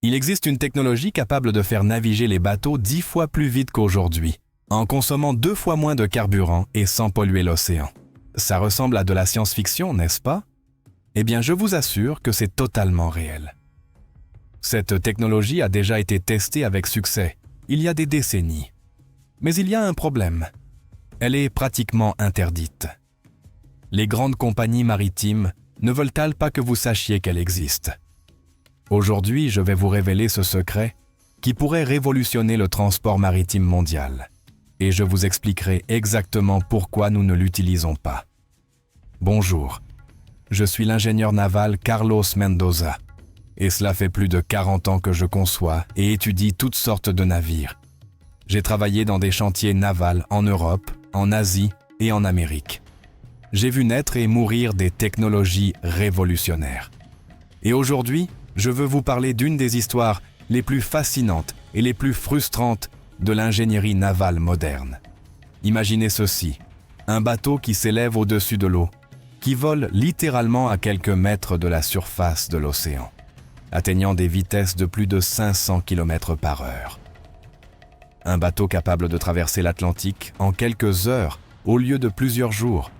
Il existe une technologie capable de faire naviguer les bateaux 10 fois plus vite qu'aujourd'hui, en consommant 2 fois moins de carburant et sans polluer l'océan. Ça ressemble à de la science-fiction, n'est-ce pas? Eh bien, je vous assure que c'est totalement réel. Cette technologie a déjà été testée avec succès, il y a des décennies. Mais il y a un problème. Elle est pratiquement interdite. Les grandes compagnies maritimes ne veulent-elles pas que vous sachiez qu'elle existe? Aujourd'hui, je vais vous révéler ce secret qui pourrait révolutionner le transport maritime mondial. Et je vous expliquerai exactement pourquoi nous ne l'utilisons pas. Bonjour, je suis l'ingénieur naval Carlos Mendoza. Et cela fait plus de 40 ans que je conçois et étudie toutes sortes de navires. J'ai travaillé dans des chantiers navals en Europe, en Asie et en Amérique. J'ai vu naître et mourir des technologies révolutionnaires. Et aujourd'hui, je veux vous parler d'une des histoires les plus fascinantes et les plus frustrantes de l'ingénierie navale moderne. Imaginez ceci, un bateau qui s'élève au-dessus de l'eau, qui vole littéralement à quelques mètres de la surface de l'océan, atteignant des vitesses de plus de 500 km/h. Un bateau capable de traverser l'Atlantique en quelques heures au lieu de plusieurs jours,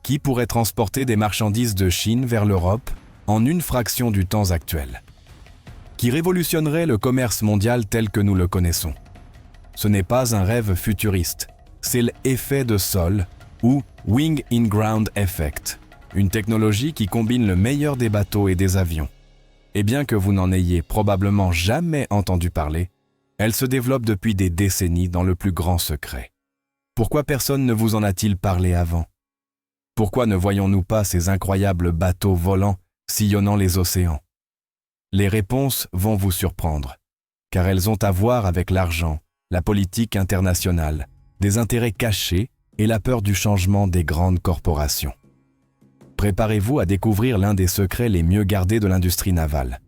qui pourrait transporter des marchandises de Chine vers l'Europe en une fraction du temps actuel, qui révolutionnerait le commerce mondial tel que nous le connaissons. Ce n'est pas un rêve futuriste, c'est l'effet de sol ou Wing in Ground Effect, une technologie qui combine le meilleur des bateaux et des avions. Et bien que vous n'en ayez probablement jamais entendu parler, elle se développe depuis des décennies dans le plus grand secret. Pourquoi personne ne vous en a-t-il parlé avant? Pourquoi ne voyons-nous pas ces incroyables bateaux volants sillonnant les océans? Les réponses vont vous surprendre, car elles ont à voir avec l'argent, la politique internationale, des intérêts cachés et la peur du changement des grandes corporations. Préparez-vous à découvrir l'un des secrets les mieux gardés de l'industrie navale.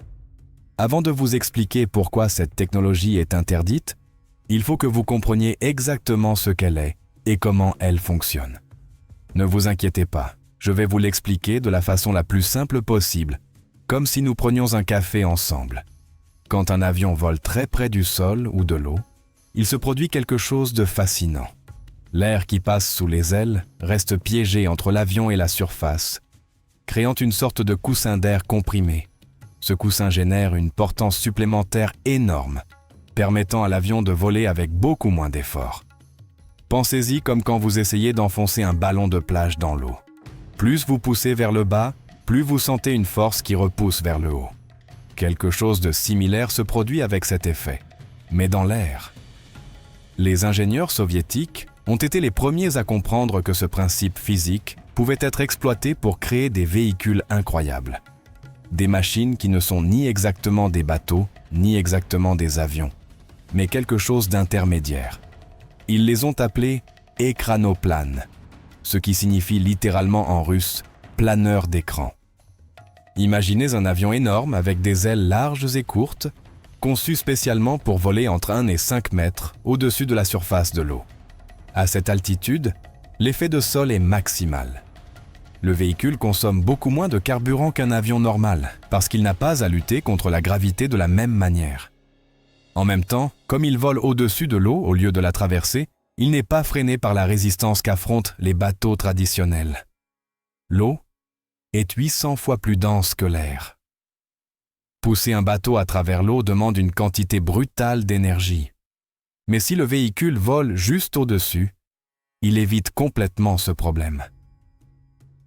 Avant de vous expliquer pourquoi cette technologie est interdite, il faut que vous compreniez exactement ce qu'elle est et comment elle fonctionne. Ne vous inquiétez pas, je vais vous l'expliquer de la façon la plus simple possible, comme si nous prenions un café ensemble. Quand un avion vole très près du sol ou de l'eau, il se produit quelque chose de fascinant. L'air qui passe sous les ailes reste piégé entre l'avion et la surface, créant une sorte de coussin d'air comprimé. Ce coussin génère une portance supplémentaire énorme, permettant à l'avion de voler avec beaucoup moins d'effort. Pensez-y comme quand vous essayez d'enfoncer un ballon de plage dans l'eau. Plus vous poussez vers le bas, plus vous sentez une force qui repousse vers le haut. Quelque chose de similaire se produit avec cet effet, mais dans l'air. Les ingénieurs soviétiques ont été les premiers à comprendre que ce principe physique pouvait être exploité pour créer des véhicules incroyables. Des machines qui ne sont ni exactement des bateaux, ni exactement des avions, mais quelque chose d'intermédiaire. Ils les ont appelés écranoplanes, ce qui signifie littéralement en russe « planeur d'écran ». Imaginez un avion énorme avec des ailes larges et courtes, conçu spécialement pour voler entre 1 et 5 mètres au-dessus de la surface de l'eau. À cette altitude, l'effet de sol est maximal. Le véhicule consomme beaucoup moins de carburant qu'un avion normal, parce qu'il n'a pas à lutter contre la gravité de la même manière. En même temps, comme il vole au-dessus de l'eau au lieu de la traverser, il n'est pas freiné par la résistance qu'affrontent les bateaux traditionnels. L'eau est 800 fois plus dense que l'air. Pousser un bateau à travers l'eau demande une quantité brutale d'énergie. Mais si le véhicule vole juste au-dessus, il évite complètement ce problème.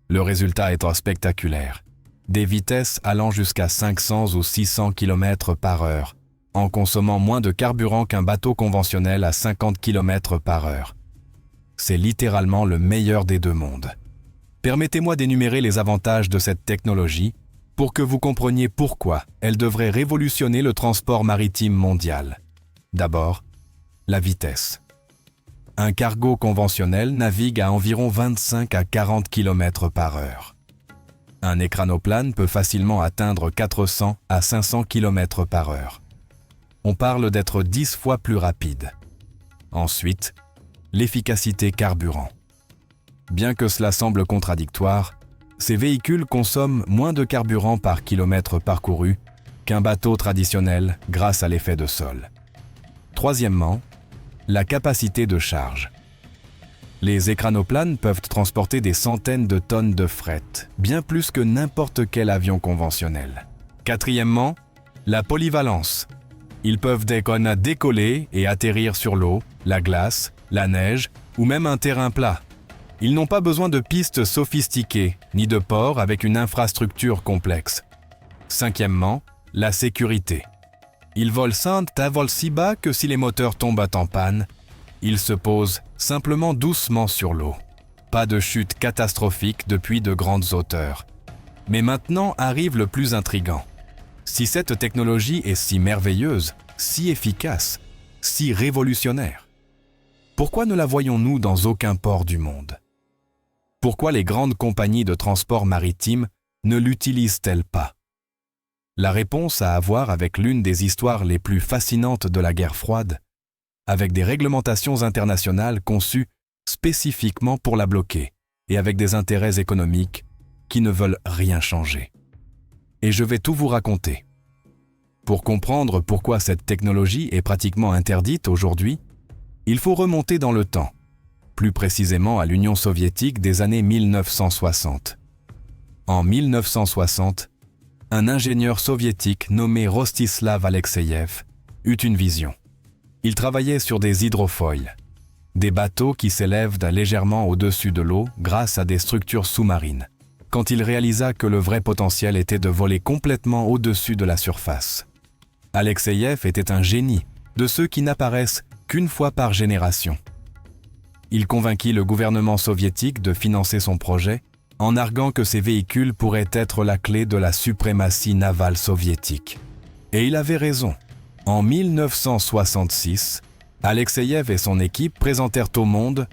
Le résultat est spectaculaire. Des vitesses allant jusqu'à 500 ou 600 km/h, en consommant moins de carburant qu'un bateau conventionnel à 50 km/h. C'est littéralement le meilleur des deux mondes. Permettez-moi d'énumérer les avantages de cette technologie pour que vous compreniez pourquoi elle devrait révolutionner le transport maritime mondial. D'abord, la vitesse. Un cargo conventionnel navigue à environ 25 à 40 km/h. Un écranoplane peut facilement atteindre 400 à 500 km/h. On parle d'être 10 fois plus rapide. Ensuite, l'efficacité carburant. Bien que cela semble contradictoire, ces véhicules consomment moins de carburant par kilomètre parcouru qu'un bateau traditionnel grâce à l'effet de sol. Troisièmement, la capacité de charge. Les écranoplanes peuvent transporter des centaines de tonnes de fret, bien plus que n'importe quel avion conventionnel. Quatrièmement, la polyvalence. Ils peuvent décoller et atterrir sur l'eau, la glace, la neige ou même un terrain plat. Ils n'ont pas besoin de pistes sophistiquées, ni de ports avec une infrastructure complexe. Cinquièmement, la sécurité. Ils volent si bas que si les moteurs tombent en panne, ils se posent simplement doucement sur l'eau. Pas de chute catastrophique depuis de grandes hauteurs. Mais maintenant arrive le plus intrigant. Si cette technologie est si merveilleuse, si efficace, si révolutionnaire, pourquoi ne la voyons-nous dans aucun port du monde? Pourquoi les grandes compagnies de transport maritime ne l'utilisent-elles pas? La réponse a à voir avec l'une des histoires les plus fascinantes de la guerre froide, avec des réglementations internationales conçues spécifiquement pour la bloquer et avec des intérêts économiques qui ne veulent rien changer. Et je vais tout vous raconter. Pour comprendre pourquoi cette technologie est pratiquement interdite aujourd'hui, il faut remonter dans le temps, plus précisément à l'Union soviétique des années 1960. En 1960, un ingénieur soviétique nommé Rostislav Alexeyev eut une vision. Il travaillait sur des hydrofoils, des bateaux qui s'élèvent légèrement au-dessus de l'eau grâce à des structures sous-marines, quand il réalisa que le vrai potentiel était de voler complètement au-dessus de la surface. Alexeyev était un génie, de ceux qui n'apparaissent qu'une fois par génération. Il convainquit le gouvernement soviétique de financer son projet en arguant que ces véhicules pourraient être la clé de la suprématie navale soviétique. Et il avait raison. En 1966, Alexeyev et son équipe présentèrent au monde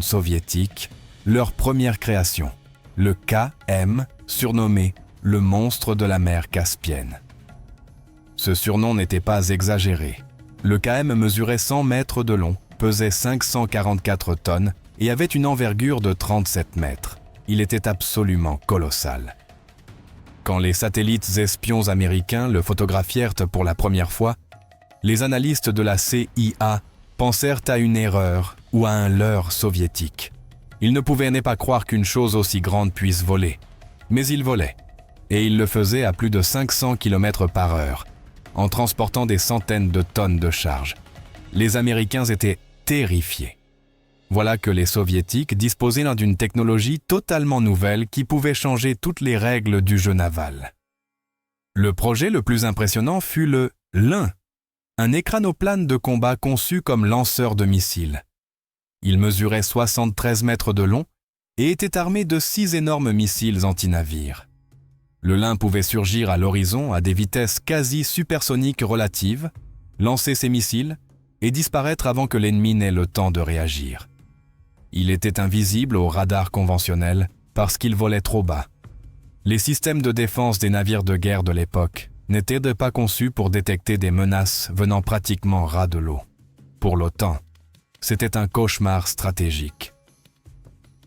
soviétique, leur première création, le KM, surnommé le monstre de la mer Caspienne. Ce surnom n'était pas exagéré. Le KM mesurait 100 mètres de long, pesait 544 tonnes et avait une envergure de 37 mètres. Il était absolument colossal. Quand les satellites espions américains le photographièrent pour la première fois, les analystes de la CIA pensèrent à une erreur ou à un leurre soviétique. Ils ne pouvaient pas croire qu'une chose aussi grande puisse voler. Mais il volait, et il le faisait à plus de 500 km/h, en transportant des centaines de tonnes de charge. Les Américains étaient terrifiés. Voilà que les Soviétiques disposaient d'une technologie totalement nouvelle qui pouvait changer toutes les règles du jeu naval. Le projet le plus impressionnant fut le Lin, un écranoplane de combat conçu comme lanceur de missiles. Il mesurait 73 mètres de long et était armé de 6 énormes missiles anti-navires. Le Lin pouvait surgir à l'horizon à des vitesses quasi supersoniques relatives, lancer ses missiles et disparaître avant que l'ennemi n'ait le temps de réagir. Il était invisible aux radars conventionnels parce qu'il volait trop bas. Les systèmes de défense des navires de guerre de l'époque n'étaient pas conçus pour détecter des menaces venant pratiquement ras de l'eau. Pour l'OTAN, c'était un cauchemar stratégique.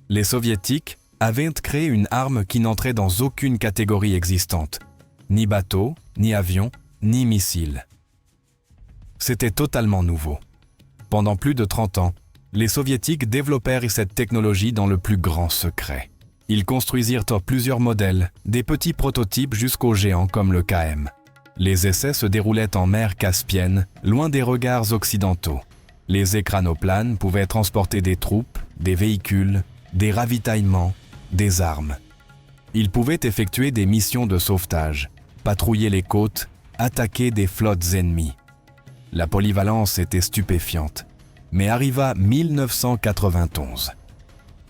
Les Soviétiques avaient créé une arme qui n'entrait dans aucune catégorie existante, ni bateau, ni avion, ni missile. C'était totalement nouveau. Pendant plus de 30 ans, les Soviétiques développèrent cette technologie dans le plus grand secret. Ils construisirent plusieurs modèles, des petits prototypes jusqu'aux géants comme le KM. Les essais se déroulaient en mer Caspienne, loin des regards occidentaux. Les écranoplanes pouvaient transporter des troupes, des véhicules, des ravitaillements, des armes. Ils pouvaient effectuer des missions de sauvetage, patrouiller les côtes, attaquer des flottes ennemies. La polyvalence était stupéfiante. Mais arriva 1991.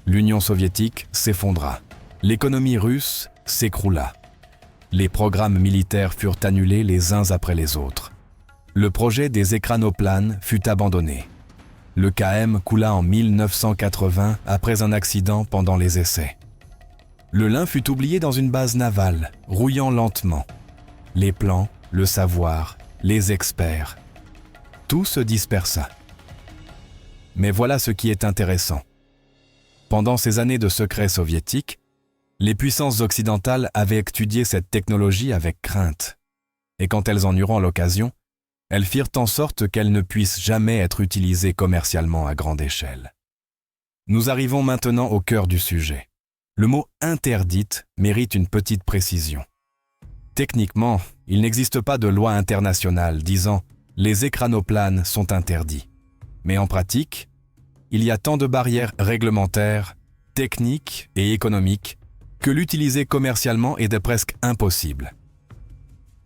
L'Union soviétique s'effondra. L'économie russe s'écroula. Les programmes militaires furent annulés les uns après les autres. Le projet des écranoplanes fut abandonné. Le KM coula en 1980 après un accident pendant les essais. Le Lin fut oublié dans une base navale, rouillant lentement. Les plans, le savoir, les experts, tout se dispersa. Mais voilà ce qui est intéressant. Pendant ces années de secret soviétique, les puissances occidentales avaient étudié cette technologie avec crainte, et quand elles en eurent l'occasion, elles firent en sorte qu'elles ne puissent jamais être utilisées commercialement à grande échelle. Nous arrivons maintenant au cœur du sujet. Le mot « interdite » mérite une petite précision. Techniquement, il n'existe pas de loi internationale disant « les écranoplanes sont interdits ». Mais en pratique, il y a tant de barrières réglementaires, techniques et économiques que l'utiliser commercialement est presque impossible.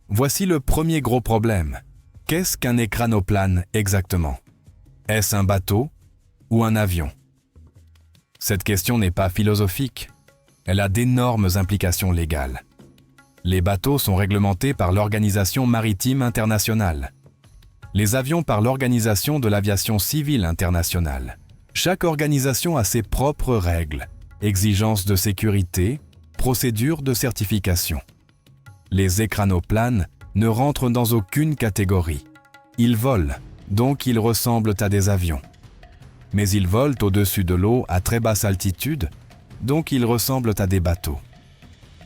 Voici le premier gros problème. Qu'est-ce qu'un écranoplane exactement? Est-ce un bateau ou un avion? Cette question n'est pas philosophique. Elle a d'énormes implications légales. Les bateaux sont réglementés par l'Organisation maritime internationale. Les avions par l'Organisation de l'aviation civile internationale. Chaque organisation a ses propres règles, exigences de sécurité, procédures de certification. Les écranoplanes ne rentrent dans aucune catégorie. Ils volent, donc ils ressemblent à des avions. Mais ils volent au-dessus de l'eau à très basse altitude, donc ils ressemblent à des bateaux.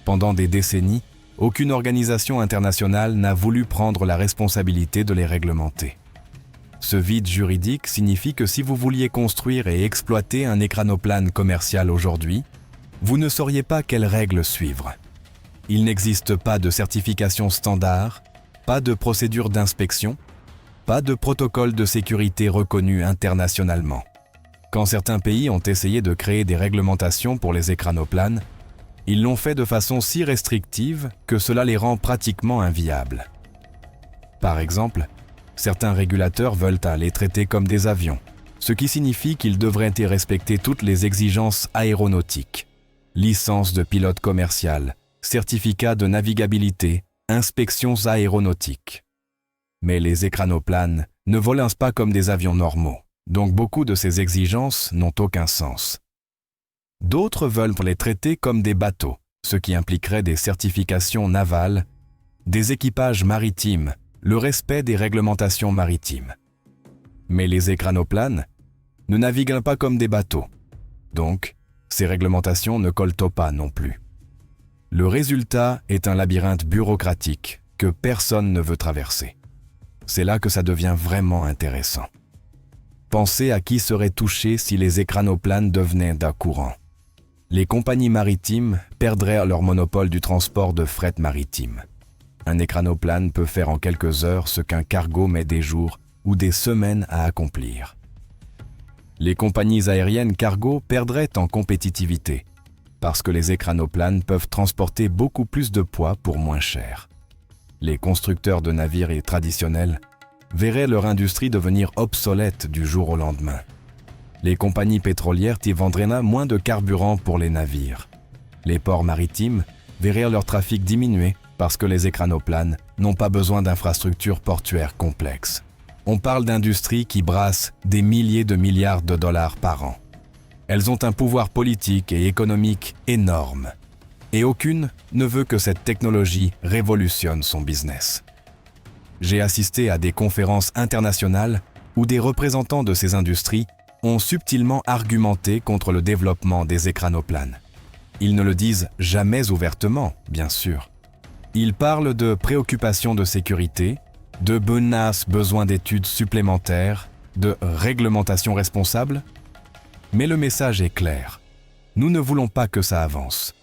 Pendant des décennies, aucune organisation internationale n'a voulu prendre la responsabilité de les réglementer. Ce vide juridique signifie que si vous vouliez construire et exploiter un écranoplane commercial aujourd'hui, vous ne sauriez pas quelles règles suivre. Il n'existe pas de certification standard, pas de procédure d'inspection, pas de protocole de sécurité reconnu internationalement. Quand certains pays ont essayé de créer des réglementations pour les écranoplanes, ils l'ont fait de façon si restrictive que cela les rend pratiquement inviables. Par exemple, certains régulateurs veulent les traiter comme des avions, ce qui signifie qu'ils devraient y respecter toutes les exigences aéronautiques, licence de pilote commercial, certificat de navigabilité, inspections aéronautiques. Mais les écranoplanes ne volent pas comme des avions normaux, donc beaucoup de ces exigences n'ont aucun sens. D'autres veulent les traiter comme des bateaux, ce qui impliquerait des certifications navales, des équipages maritimes, le respect des réglementations maritimes. Mais les écranoplanes ne naviguent pas comme des bateaux, donc ces réglementations ne collent pas non plus. Le résultat est un labyrinthe bureaucratique que personne ne veut traverser. C'est là que ça devient vraiment intéressant. Pensez à qui serait touché si les écranoplanes devenaient d'un courant. Les compagnies maritimes perdraient leur monopole du transport de fret maritime. Un écranoplane peut faire en quelques heures ce qu'un cargo met des jours ou des semaines à accomplir. Les compagnies aériennes cargo perdraient en compétitivité parce que les écranoplanes peuvent transporter beaucoup plus de poids pour moins cher. Les constructeurs de navires traditionnels verraient leur industrie devenir obsolète du jour au lendemain. Les compagnies pétrolières y vendraient moins de carburant pour les navires. Les ports maritimes verraient leur trafic diminuer parce que les écranoplanes n'ont pas besoin d'infrastructures portuaires complexes. On parle d'industries qui brassent des milliers de milliards de dollars par an. Elles ont un pouvoir politique et économique énorme. Et aucune ne veut que cette technologie révolutionne son business. J'ai assisté à des conférences internationales où des représentants de ces industries ont subtilement argumenté contre le développement des écranoplanes. Ils ne le disent jamais ouvertement, bien sûr. Ils parlent de préoccupations de sécurité, de menaces besoin d'études supplémentaires, de réglementation responsable. Mais le message est clair. Nous ne voulons pas que ça avance.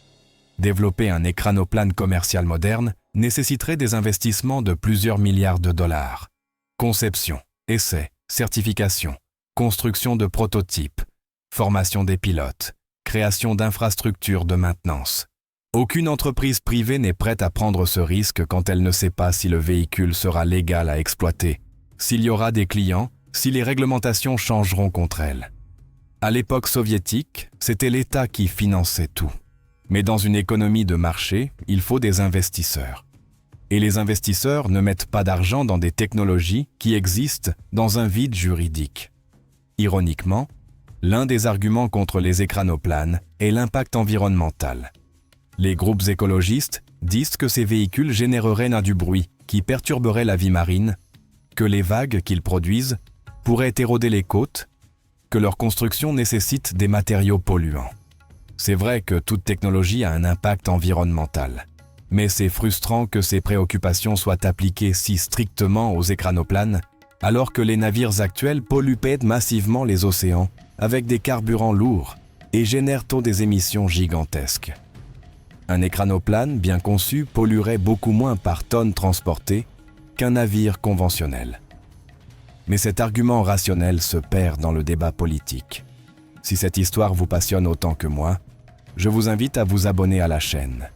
Développer un écranoplane commercial moderne nécessiterait des investissements de plusieurs milliards de dollars. Conception, essai, certification, construction de prototypes, formation des pilotes, création d'infrastructures de maintenance. Aucune entreprise privée n'est prête à prendre ce risque quand elle ne sait pas si le véhicule sera légal à exploiter, s'il y aura des clients, si les réglementations changeront contre elle. À l'époque soviétique, c'était l'État qui finançait tout. Mais dans une économie de marché, il faut des investisseurs. Et les investisseurs ne mettent pas d'argent dans des technologies qui existent dans un vide juridique. Ironiquement, l'un des arguments contre les écranoplanes est l'impact environnemental. Les groupes écologistes disent que ces véhicules généreraient du bruit qui perturberait la vie marine, que les vagues qu'ils produisent pourraient éroder les côtes, que leur construction nécessite des matériaux polluants. C'est vrai que toute technologie a un impact environnemental. Mais c'est frustrant que ces préoccupations soient appliquées si strictement aux écranoplanes, alors que les navires actuels polluent massivement les océans avec des carburants lourds et génèrent des émissions gigantesques. Un écranoplane bien conçu polluerait beaucoup moins par tonne transportée qu'un navire conventionnel. Mais cet argument rationnel se perd dans le débat politique. Si cette histoire vous passionne autant que moi, je vous invite à vous abonner à la chaîne.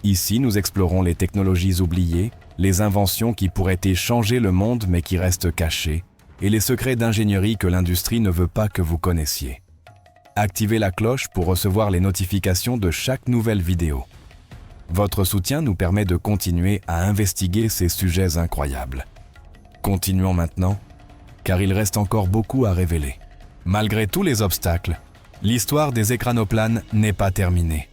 Ici, nous explorons les technologies oubliées, les inventions qui pourraient changer le monde mais qui restent cachées, et les secrets d'ingénierie que l'industrie ne veut pas que vous connaissiez. Activez la cloche pour recevoir les notifications de chaque nouvelle vidéo. Votre soutien nous permet de continuer à investiguer ces sujets incroyables. Continuons maintenant, car il reste encore beaucoup à révéler. Malgré tous les obstacles, l'histoire des écranoplanes n'est pas terminée.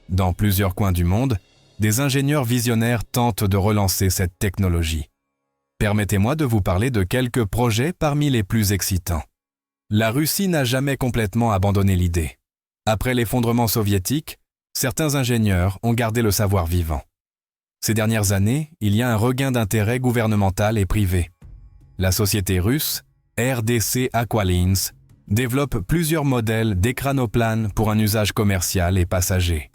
Dans plusieurs coins du monde, des ingénieurs visionnaires tentent de relancer cette technologie. Permettez-moi de vous parler de quelques projets parmi les plus excitants. La Russie n'a jamais complètement abandonné l'idée. Après l'effondrement soviétique, certains ingénieurs ont gardé le savoir vivant. Ces dernières années, il y a un regain d'intérêt gouvernemental et privé. La société russe, RDC Aqualines, développe plusieurs modèles d'écranoplanes pour un usage commercial et passager.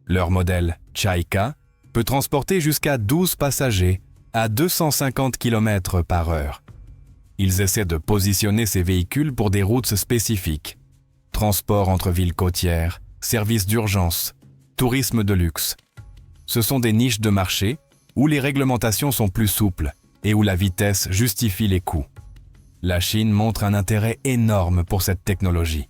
Leur modèle Chaika peut transporter jusqu'à 12 passagers à 250 km/h. Ils essaient de positionner ces véhicules pour des routes spécifiques. Transport entre villes côtières, services d'urgence, tourisme de luxe. Ce sont des niches de marché où les réglementations sont plus souples et où la vitesse justifie les coûts. La Chine montre un intérêt énorme pour cette technologie.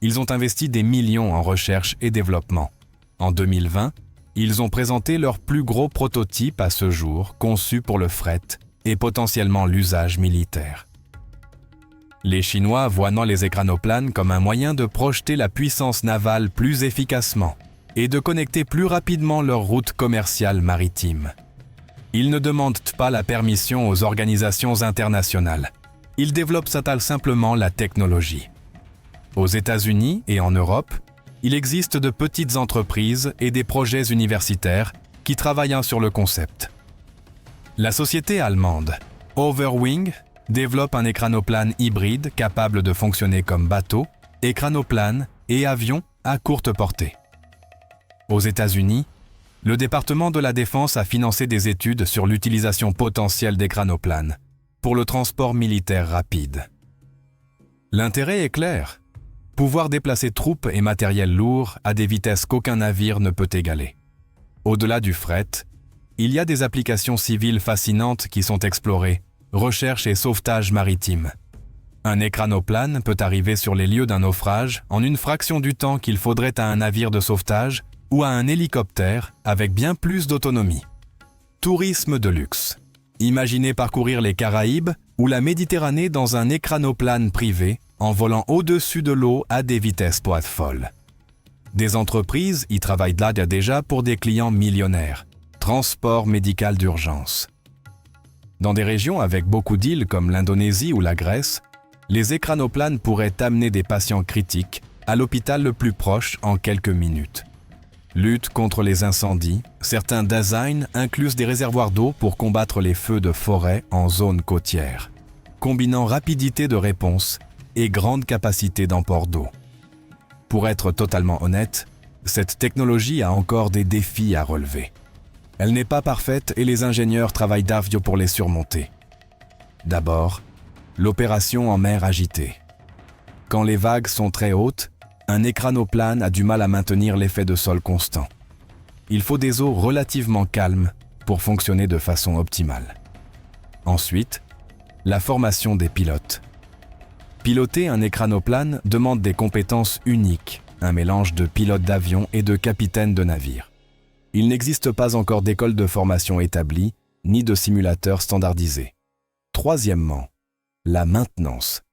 Ils ont investi des millions en recherche et développement. En 2020, ils ont présenté leur plus gros prototype à ce jour, conçu pour le fret et potentiellement l'usage militaire. Les Chinois voient les écranoplanes comme un moyen de projeter la puissance navale plus efficacement et de connecter plus rapidement leurs routes commerciales maritimes. Ils ne demandent pas la permission aux organisations internationales. Ils développent simplement la technologie. Aux États-Unis et en Europe, il existe de petites entreprises et des projets universitaires qui travaillent sur le concept. La société allemande Overwing développe un écranoplane hybride capable de fonctionner comme bateau, écranoplane et avion à courte portée. Aux États-Unis, le département de la Défense a financé des études sur l'utilisation potentielle d'écranoplanes pour le transport militaire rapide. L'intérêt est clair. Pouvoir déplacer troupes et matériel lourd à des vitesses qu'aucun navire ne peut égaler. Au-delà du fret, il y a des applications civiles fascinantes qui sont explorées, recherche et sauvetage maritime. Un écranoplane peut arriver sur les lieux d'un naufrage en une fraction du temps qu'il faudrait à un navire de sauvetage ou à un hélicoptère avec bien plus d'autonomie. Tourisme de luxe. Imaginez parcourir les Caraïbes ou la Méditerranée dans un écranoplane privé en volant au-dessus de l'eau à des vitesses folles. Des entreprises y travaillent là déjà pour des clients millionnaires. Transport médical d'urgence. Dans des régions avec beaucoup d'îles comme l'Indonésie ou la Grèce, les écranoplanes pourraient amener des patients critiques à l'hôpital le plus proche en quelques minutes. Lutte contre les incendies, certains designs inclusent des réservoirs d'eau pour combattre les feux de forêt en zone côtière, combinant rapidité de réponse et grande capacité d'emport d'eau. Pour être totalement honnête, cette technologie a encore des défis à relever. Elle n'est pas parfaite et les ingénieurs travaillent d'arduo pour les surmonter. D'abord, l'opération en mer agitée. Quand les vagues sont très hautes, un écranoplane a du mal à maintenir l'effet de sol constant. Il faut des eaux relativement calmes pour fonctionner de façon optimale. Ensuite, la formation des pilotes. Piloter un écranoplane demande des compétences uniques, un mélange de pilote d'avion et de capitaine de navire. Il n'existe pas encore d'école de formation établie, ni de simulateur standardisé. Troisièmement, la maintenance.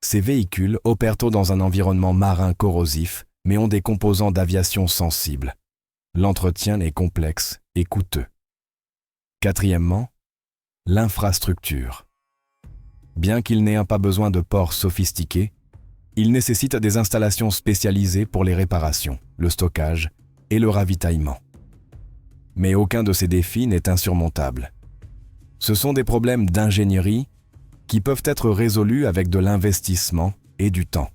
Ces véhicules opèrent dans un environnement marin corrosif, mais ont des composants d'aviation sensibles. L'entretien est complexe et coûteux. Quatrièmement, l'infrastructure. Bien qu'il n'ait pas besoin de ports sophistiqués, il nécessite des installations spécialisées pour les réparations, le stockage et le ravitaillement. Mais aucun de ces défis n'est insurmontable. Ce sont des problèmes d'ingénierie qui peuvent être résolus avec de l'investissement et du temps.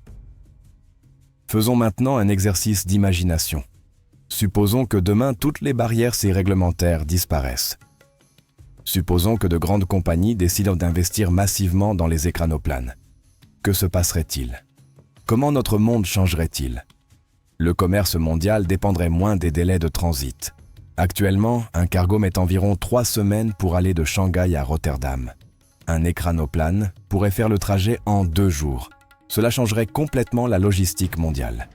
Faisons maintenant un exercice d'imagination. Supposons que demain toutes les barrières réglementaires disparaissent. Supposons que de grandes compagnies décident d'investir massivement dans les écranoplanes. Que se passerait-il? Comment notre monde changerait-il? Le commerce mondial dépendrait moins des délais de transit. Actuellement, un cargo met environ 3 semaines pour aller de Shanghai à Rotterdam. Un écranoplane pourrait faire le trajet en 2 jours. Cela changerait complètement la logistique mondiale.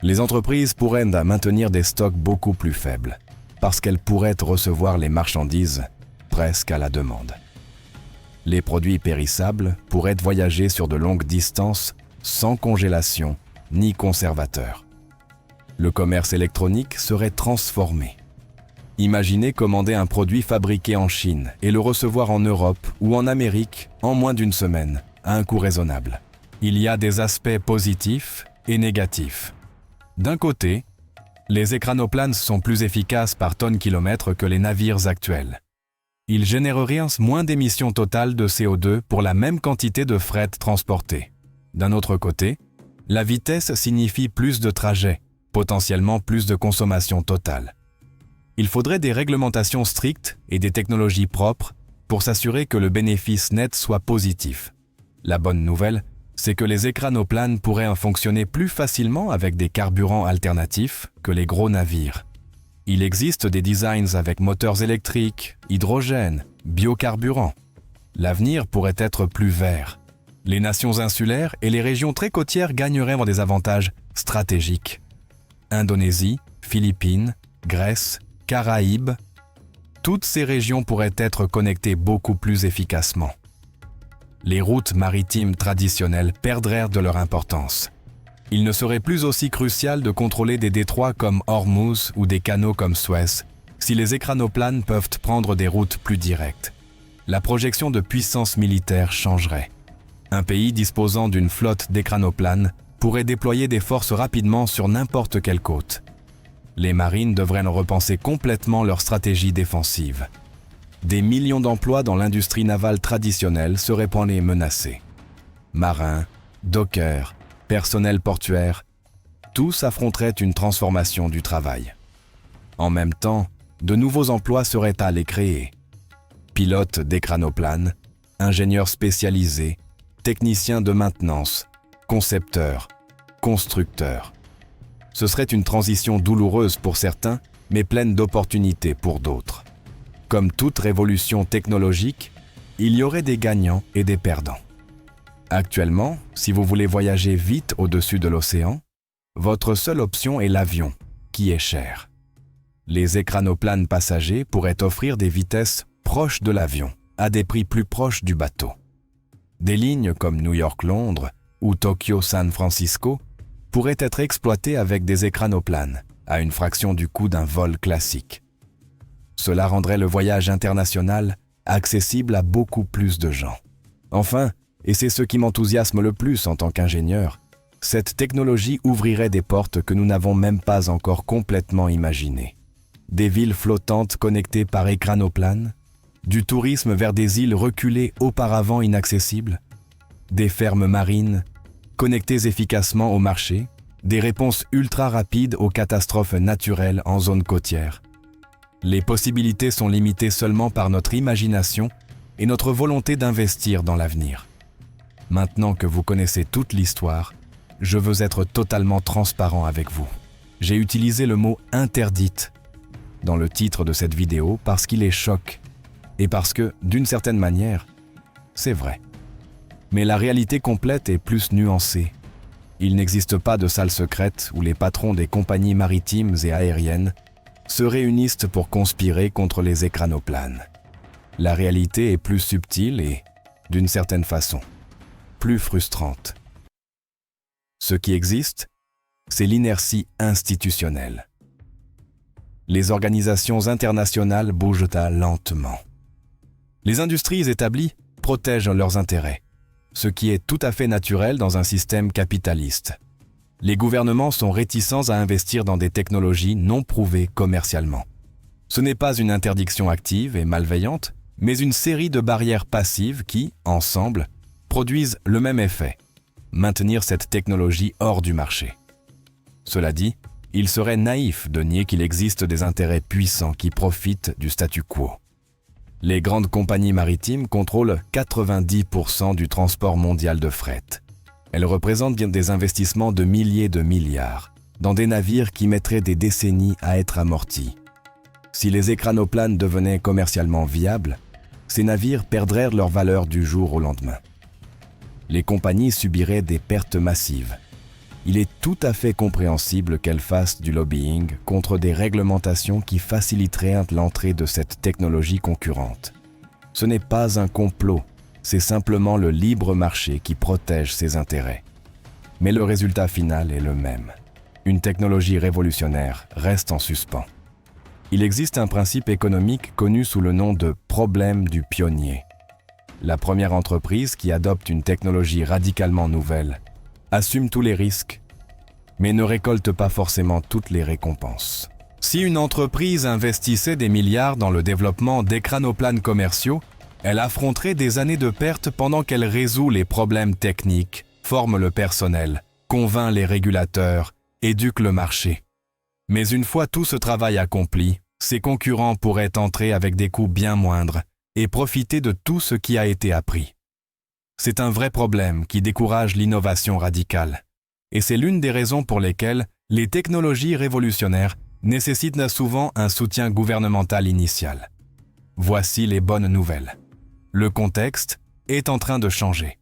Les entreprises pourraient maintenir des stocks beaucoup plus faibles, parce qu'elles pourraient recevoir les marchandises presque à la demande. Les produits périssables pourraient voyager sur de longues distances sans congélation ni conservateur. Le commerce électronique serait transformé. Imaginez commander un produit fabriqué en Chine et le recevoir en Europe ou en Amérique en moins d'1 semaine, à un coût raisonnable. Il y a des aspects positifs et négatifs. D'un côté, les écranoplanes sont plus efficaces par tonne-kilomètre que les navires actuels. Ils généreraient moins d'émissions totales de CO2 pour la même quantité de fret transporté. D'un autre côté, la vitesse signifie plus de trajets, potentiellement plus de consommation totale. Il faudrait des réglementations strictes et des technologies propres pour s'assurer que le bénéfice net soit positif. La bonne nouvelle, c'est que les écranoplanes pourraient fonctionner plus facilement avec des carburants alternatifs que les gros navires. Il existe des designs avec moteurs électriques, hydrogène, biocarburants. L'avenir pourrait être plus vert. Les nations insulaires et les régions très côtières gagneraient dans des avantages stratégiques. Indonésie, Philippines, Grèce, Caraïbes, toutes ces régions pourraient être connectées beaucoup plus efficacement. Les routes maritimes traditionnelles perdraient de leur importance. Il ne serait plus aussi crucial de contrôler des détroits comme Hormuz ou des canaux comme Suez si les écranoplanes peuvent prendre des routes plus directes. La projection de puissance militaire changerait. Un pays disposant d'une flotte d'écranoplanes pourrait déployer des forces rapidement sur n'importe quelle côte. Les marines devraient repenser complètement leur stratégie défensive. Des millions d'emplois dans l'industrie navale traditionnelle seraient menacés. Marins, dockers, personnel portuaire, tous affronteraient une transformation du travail. En même temps, de nouveaux emplois seraient à les créer. Pilotes d'écranoplanes, ingénieurs spécialisés, techniciens de maintenance, concepteurs, constructeurs. Ce serait une transition douloureuse pour certains, mais pleine d'opportunités pour d'autres. Comme toute révolution technologique, il y aurait des gagnants et des perdants. Actuellement, si vous voulez voyager vite au-dessus de l'océan, votre seule option est l'avion, qui est cher. Les écranoplanes passagers pourraient offrir des vitesses proches de l'avion, à des prix plus proches du bateau. Des lignes comme New York-Londres ou Tokyo-San Francisco pourraient être exploitées avec des écranoplanes, à une fraction du coût d'un vol classique. Cela rendrait le voyage international accessible à beaucoup plus de gens. Enfin, et c'est ce qui m'enthousiasme le plus en tant qu'ingénieur, cette technologie ouvrirait des portes que nous n'avons même pas encore complètement imaginées. Des villes flottantes connectées par écranoplanes, du tourisme vers des îles reculées auparavant inaccessibles, des fermes marines connectées efficacement au marché, des réponses ultra rapides aux catastrophes naturelles en zone côtière. Les possibilités sont limitées seulement par notre imagination et notre volonté d'investir dans l'avenir. Maintenant que vous connaissez toute l'histoire, je veux être totalement transparent avec vous. J'ai utilisé le mot « interdite » dans le titre de cette vidéo parce qu'il est choc et parce que, d'une certaine manière, c'est vrai. Mais la réalité complète est plus nuancée. Il n'existe pas de salle secrète où les patrons des compagnies maritimes et aériennes se réunissent pour conspirer contre les écranoplanes. La réalité est plus subtile et, d'une certaine façon, plus frustrante. Ce qui existe, c'est l'inertie institutionnelle. Les organisations internationales bougent lentement. Les industries établies protègent leurs intérêts, ce qui est tout à fait naturel dans un système capitaliste. Les gouvernements sont réticents à investir dans des technologies non prouvées commercialement. Ce n'est pas une interdiction active et malveillante, mais une série de barrières passives qui, ensemble, produisent le même effet, maintenir cette technologie hors du marché. Cela dit, il serait naïf de nier qu'il existe des intérêts puissants qui profitent du statu quo. Les grandes compagnies maritimes contrôlent 90% du transport mondial de fret. Elles représentent bien des investissements de milliers de milliards, dans des navires qui mettraient des décennies à être amortis. Si les écranoplanes devenaient commercialement viables, ces navires perdraient leur valeur du jour au lendemain. Les compagnies subiraient des pertes massives. Il est tout à fait compréhensible qu'elles fassent du lobbying contre des réglementations qui faciliteraient l'entrée de cette technologie concurrente. Ce n'est pas un complot, c'est simplement le libre marché qui protège ses intérêts. Mais le résultat final est le même. Une technologie révolutionnaire reste en suspens. Il existe un principe économique connu sous le nom de « problème du pionnier ». La première entreprise qui adopte une technologie radicalement nouvelle assume tous les risques, mais ne récolte pas forcément toutes les récompenses. Si une entreprise investissait des milliards dans le développement d'écranoplanes commerciaux, elle affronterait des années de pertes pendant qu'elle résout les problèmes techniques, forme le personnel, convainc les régulateurs, éduque le marché. Mais une fois tout ce travail accompli, ses concurrents pourraient entrer avec des coûts bien moindres et profiter de tout ce qui a été appris. C'est un vrai problème qui décourage l'innovation radicale. Et c'est l'une des raisons pour lesquelles les technologies révolutionnaires nécessitent souvent un soutien gouvernemental initial. Voici les bonnes nouvelles. Le contexte est en train de changer.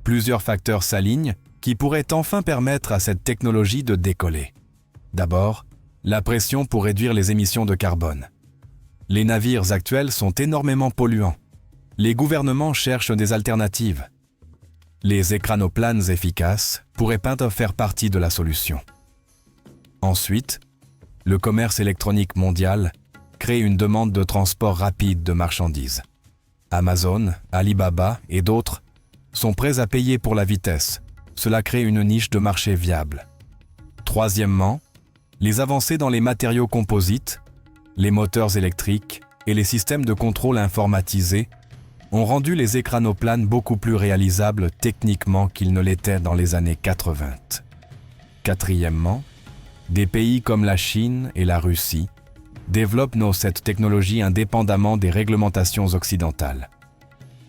Plusieurs facteurs s'alignent qui pourraient enfin permettre à cette technologie de décoller. D'abord, la pression pour réduire les émissions de carbone. Les navires actuels sont énormément polluants. Les gouvernements cherchent des alternatives. Les écranoplanes efficaces pourraient pas faire partie de la solution. Ensuite, le commerce électronique mondial crée une demande de transport rapide de marchandises. Amazon, Alibaba et d'autres sont prêts à payer pour la vitesse. Cela crée une niche de marché viable. Troisièmement, les avancées dans les matériaux composites, les moteurs électriques et les systèmes de contrôle informatisés ont rendu les écranoplanes beaucoup plus réalisables techniquement qu'ils ne l'étaient dans les années 80. Quatrièmement, des pays comme la Chine et la Russie développent cette technologie indépendamment des réglementations occidentales.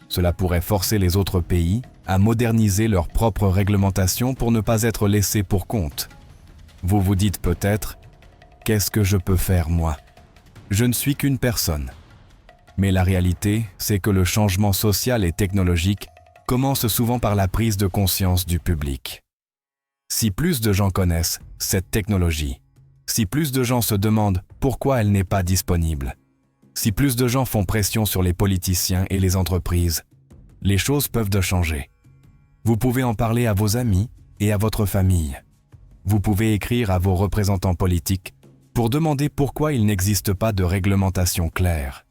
Cela pourrait forcer les autres pays à moderniser leurs propres réglementations pour ne pas être laissés pour compte. Vous vous dites peut-être, qu'est-ce que je peux faire moi ? Je ne suis qu'une personne. Mais la réalité, c'est que le changement social et technologique commence souvent par la prise de conscience du public. Si plus de gens connaissent cette technologie, si plus de gens se demandent pourquoi elle n'est pas disponible, si plus de gens font pression sur les politiciens et les entreprises, les choses peuvent changer. Vous pouvez en parler à vos amis et à votre famille. Vous pouvez écrire à vos représentants politiques pour demander pourquoi il n'existe pas de réglementation claire.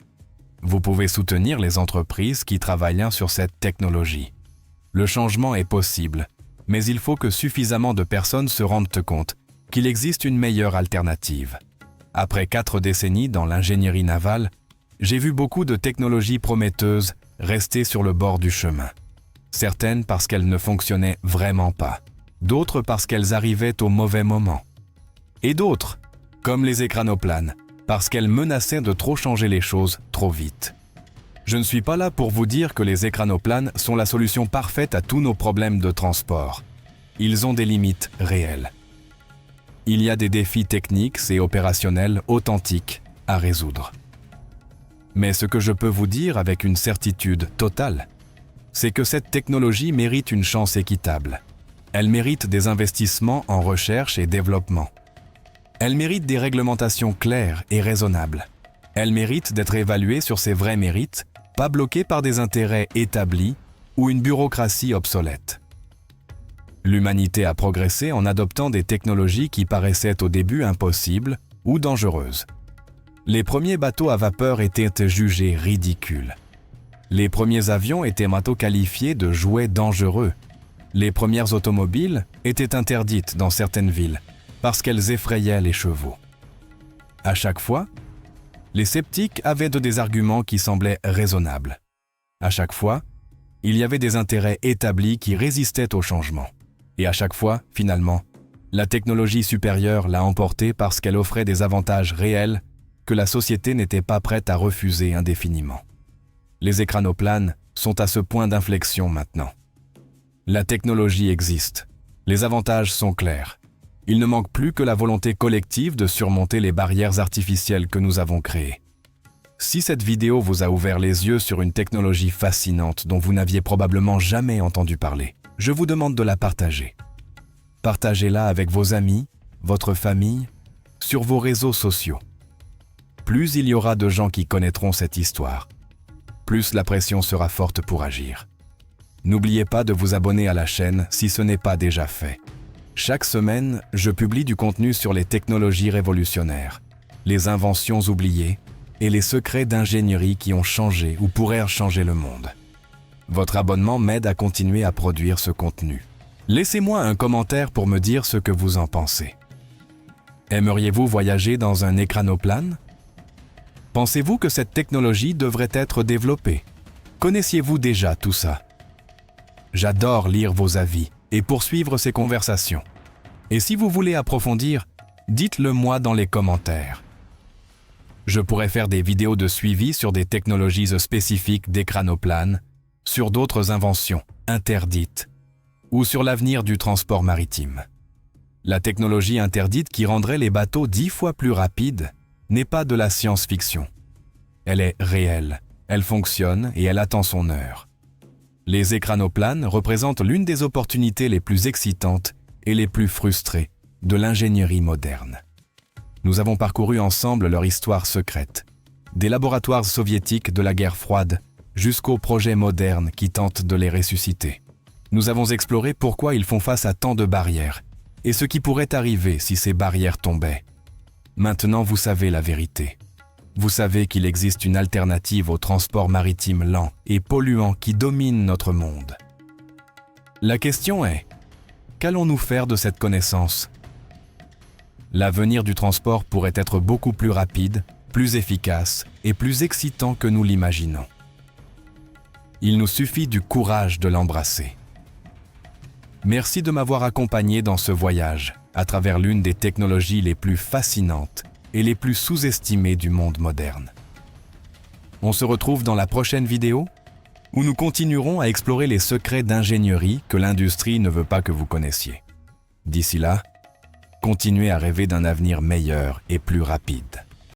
Vous pouvez soutenir les entreprises qui travaillent sur cette technologie. Le changement est possible, mais il faut que suffisamment de personnes se rendent compte qu'il existe une meilleure alternative. Après 4 décennies dans l'ingénierie navale, j'ai vu beaucoup de technologies prometteuses rester sur le bord du chemin. Certaines parce qu'elles ne fonctionnaient vraiment pas, d'autres parce qu'elles arrivaient au mauvais moment. Et d'autres, comme les écranoplanes, parce qu'elles menaçaient de trop changer les choses trop vite. Je ne suis pas là pour vous dire que les écranoplanes sont la solution parfaite à tous nos problèmes de transport. Ils ont des limites réelles. Il y a des défis techniques et opérationnels authentiques à résoudre. Mais ce que je peux vous dire avec une certitude totale, c'est que cette technologie mérite une chance équitable. Elle mérite des investissements en recherche et développement. Elle mérite des réglementations claires et raisonnables. Elle mérite d'être évaluée sur ses vrais mérites, pas bloquée par des intérêts établis ou une bureaucratie obsolète. L'humanité a progressé en adoptant des technologies qui paraissaient au début impossibles ou dangereuses. Les premiers bateaux à vapeur étaient jugés ridicules. Les premiers avions étaient qualifiés de jouets dangereux. Les premières automobiles étaient interdites dans certaines villes parce qu'elles effrayaient les chevaux. À chaque fois, Les sceptiques avaient des arguments qui semblaient raisonnables. À chaque fois, il y avait des intérêts établis qui résistaient au changement. Et à chaque fois, finalement, la technologie supérieure l'a emporté parce qu'elle offrait des avantages réels que la société n'était pas prête à refuser indéfiniment. Les écranoplanes sont à ce point d'inflexion maintenant. La technologie existe. Les avantages sont clairs. Il ne manque plus que la volonté collective de surmonter les barrières artificielles que nous avons créées. Si cette vidéo vous a ouvert les yeux sur une technologie fascinante dont vous n'aviez probablement jamais entendu parler, je vous demande de la partager. Partagez-la avec vos amis, votre famille, sur vos réseaux sociaux. Plus il y aura de gens qui connaîtront cette histoire, plus la pression sera forte pour agir. N'oubliez pas de vous abonner à la chaîne si ce n'est pas déjà fait. Chaque semaine, je publie du contenu sur les technologies révolutionnaires, les inventions oubliées et les secrets d'ingénierie qui ont changé ou pourraient changer le monde. Votre abonnement m'aide à continuer à produire ce contenu. Laissez-moi un commentaire pour me dire ce que vous en pensez. Aimeriez-vous voyager dans un écranoplane? Pensez-vous que cette technologie devrait être développée? Connaissiez-vous déjà tout ça? J'adore lire vos avis et poursuivre ces conversations. Et si vous voulez approfondir, dites-le moi dans les commentaires. Je pourrais faire des vidéos de suivi sur des technologies spécifiques d'écranoplanes, sur d'autres inventions interdites, ou sur l'avenir du transport maritime. La technologie interdite qui rendrait les bateaux 10 fois plus rapides n'est pas de la science-fiction. Elle est réelle, elle fonctionne et elle attend son heure. Les écranoplanes représentent l'une des opportunités les plus excitantes et les plus frustrées de l'ingénierie moderne. Nous avons parcouru ensemble leur histoire secrète, des laboratoires soviétiques de la guerre froide jusqu'aux projets modernes qui tentent de les ressusciter. Nous avons exploré pourquoi ils font face à tant de barrières et ce qui pourrait arriver si ces barrières tombaient. Maintenant, vous savez la vérité. Vous savez qu'il existe une alternative au transport maritime lent et polluant qui domine notre monde. La question est, qu'allons-nous faire de cette connaissance? L'avenir du transport pourrait être beaucoup plus rapide, plus efficace et plus excitant que nous l'imaginons. Il nous suffit du courage de l'embrasser. Merci de m'avoir accompagné dans ce voyage à travers l'une des technologies les plus fascinantes et les plus sous-estimées du monde moderne. On se retrouve dans la prochaine vidéo où nous continuerons à explorer les secrets d'ingénierie que l'industrie ne veut pas que vous connaissiez. D'ici là, continuez à rêver d'un avenir meilleur et plus rapide.